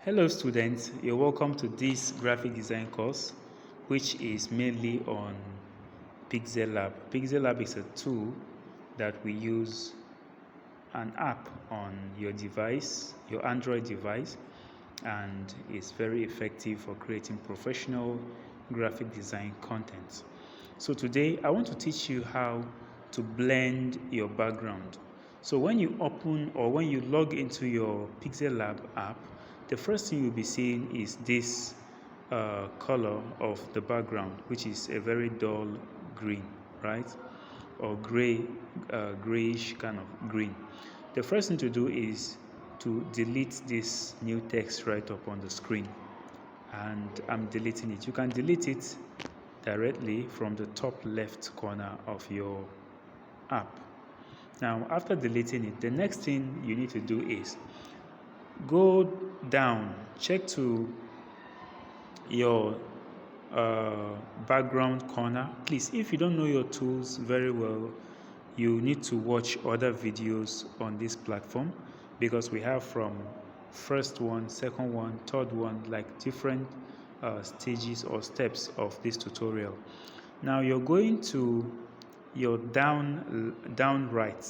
Hello students, you're welcome to this graphic design course which is mainly on PixelLab. PixelLab is a tool that we use an app on your device, your Android device, and it's very effective for creating professional graphic design content. So today I want to teach you how to blend your background. So when you open or when you log into your PixelLab app, the first thing you'll be seeing is this color of the background, which is a very dull green, right? Or gray, grayish kind of green. The first thing to do is to delete this new text right up on the screen, and I'm deleting it. You can delete it directly from the top left corner of your app. Now, after deleting it, the next thing you need to do is go down, check to your background corner. Please, if you don't know your tools very well, you need to watch other videos on this platform, because we have from first one, second one, third one, like different stages or steps of this tutorial. Now you're going to your down right.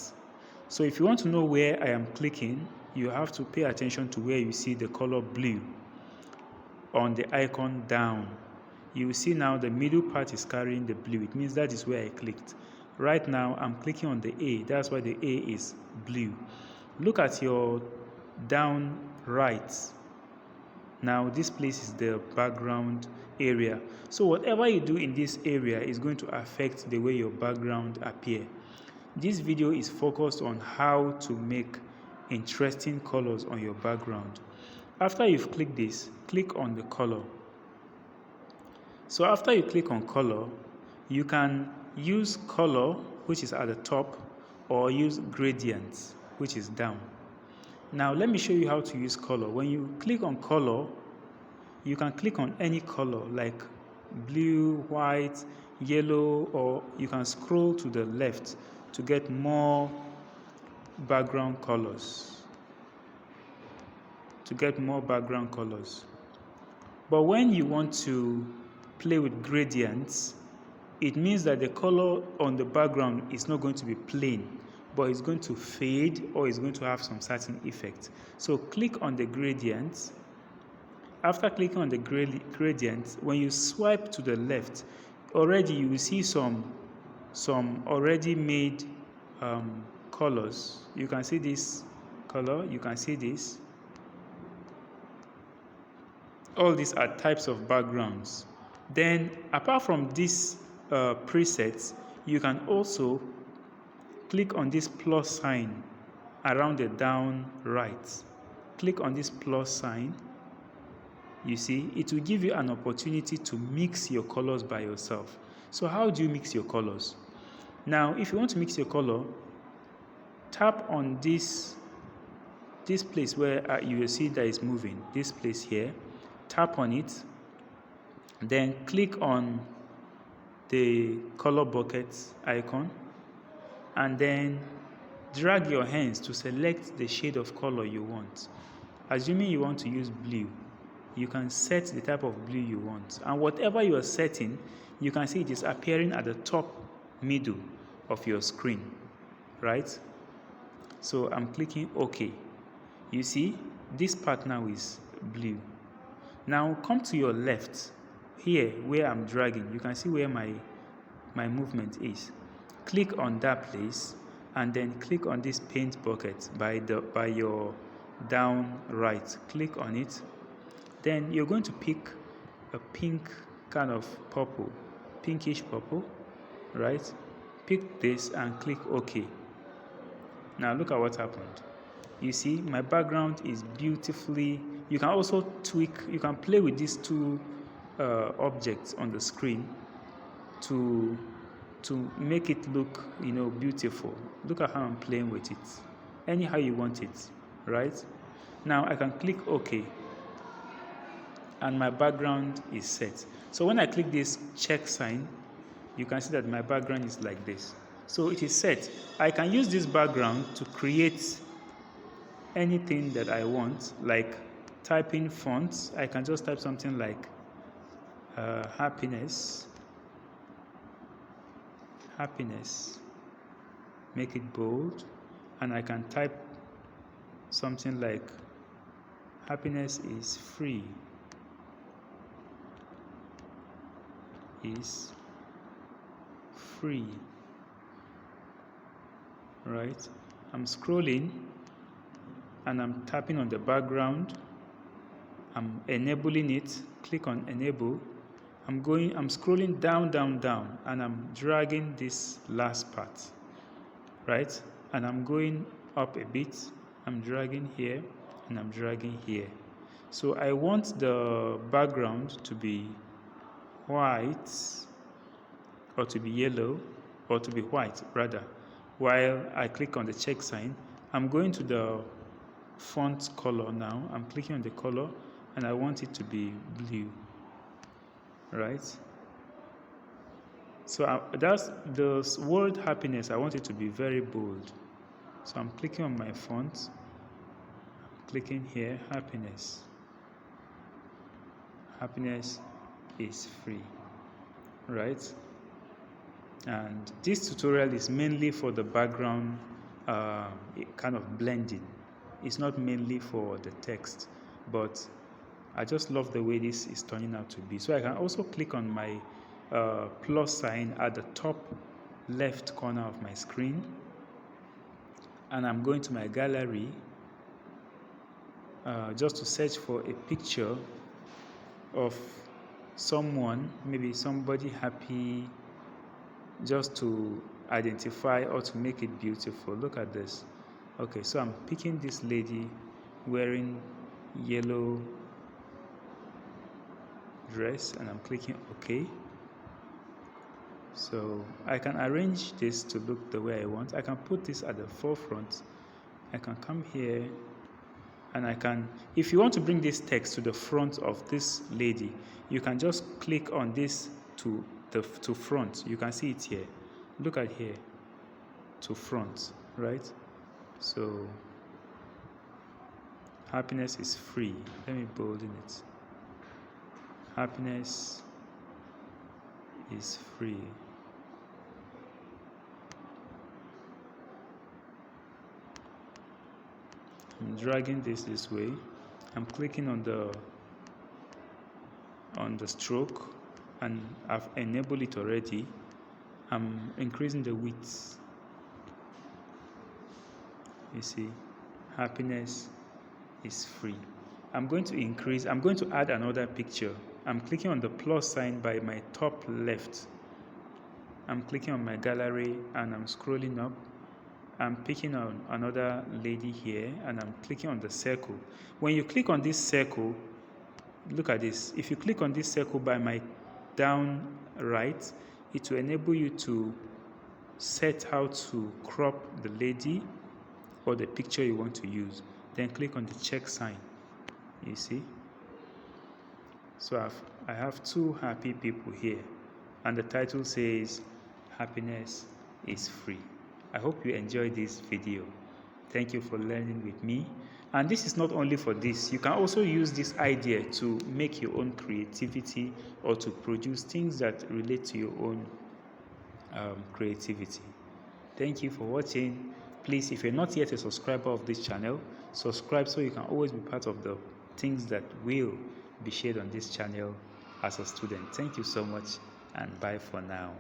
So if you want to know where I am clicking, you have to pay attention to where you see the color blue on the icon down. You will see now the middle part is carrying the blue. It means that is where I clicked. Right now I'm clicking on the A. That's why the A is blue. Look at your down right. Now this place is the background area. So whatever you do in this area is going to affect the way your background appear. This video is focused on how to make interesting colors on your background. After you've clicked this, click on the color. So after you click on color, you can use color, which is at the top, or use gradient, which is down. Now let me show you how to use color. When you click on color, you can click on any color like blue, white, yellow, or you can scroll to the left to get more background colors. But when you want to play with gradients, it means that the color on the background is not going to be plain, but it's going to fade or it's going to have some certain effect. So click on the gradient. After clicking on the gradient, when you swipe to the left, already you will see some already made colors. You can see this color, you can see this. All these are types of backgrounds. Then apart from these presets, you can also click on this plus sign around the down right. Click on this plus sign. You see, it will give you an opportunity to mix your colors by yourself. So how do you mix your colors? Now, if you want to mix your color, tap on this place where you will see that is moving, this place here. Tap on it, then click on the color bucket icon, and then drag your hands to select the shade of color you want. Assuming you want to use blue, you can set the type of blue you want, and whatever you are setting, you can see it is appearing at the top middle of your screen, right? So I'm clicking OK. You see this part now is blue. Now come to your left here where I'm dragging. You can see where my movement is. Click on that place and then click on this paint bucket by your down right. Click on it. Then you're going to pick a pink kind of purple, pinkish purple, right? Pick this and click OK. Now look at what happened. You see my background is beautifully. You can also tweak, you can play with these two objects on the screen to make it look, beautiful. Look at how I'm playing with it. Anyhow you want it, right? Now I can click OK. And my background is set. So when I click this check sign, you can see that my background is like this. So it is set. I can use this background to create anything that I want, like typing fonts, I can just type something like happiness, make it bold, and I can type something like happiness is free, right? I'm scrolling and I'm tapping on the background. I'm enabling it. Click on enable. I'm scrolling down, and I'm dragging this last part, right? And I'm going up a bit. I'm dragging here and I'm dragging here. So I want the background to be white, or to be yellow, or to be white rather. While I click on the check sign, I'm going to the font color now. I'm clicking on the color and I want it to be blue, right? So that's the word happiness. I want it to be very bold. So I'm clicking on my font, clicking here, happiness is free, right? And this tutorial is mainly for the background kind of blending. It's not mainly for the text, but I just love the way this is turning out to be. So I can also click on my plus sign at the top left corner of my screen, and I'm going to my gallery just to search for a picture of someone, maybe somebody happy, just to identify or to make it beautiful. Look at this. Okay, so I'm picking this lady wearing yellow dress and I'm clicking OK. So I can arrange this to look the way I want. I can put this at the forefront. I can come here and I can, if you want to bring this text to the front of this lady, you can just click on this to front. You can see it here. Look at here, to front, right? So happiness is free. Let me bolden it. Happiness is free. I'm dragging this way. I'm clicking on the stroke and I've enabled it already. I'm increasing the width. You see, happiness is free. I'm going to add another picture. I'm clicking on the plus sign by my top left. I'm clicking on my gallery and I'm scrolling up. I'm picking on another lady here and I'm clicking on the circle. When you click on this circle, look at this. If you click on this circle by my down right, it will enable you to set how to crop the lady or the picture you want to use. Then click on the check sign. You see? So I have two happy people here and the title says happiness is free. I hope you enjoyed this video. Thank you for learning with me. And this is not only for this. You can also use this idea to make your own creativity or to produce things that relate to your own creativity. Thank you for watching. Please, if you're not yet a subscriber of this channel, subscribe so you can always be part of the things that will be shared on this channel as a student. Thank you so much and bye for now.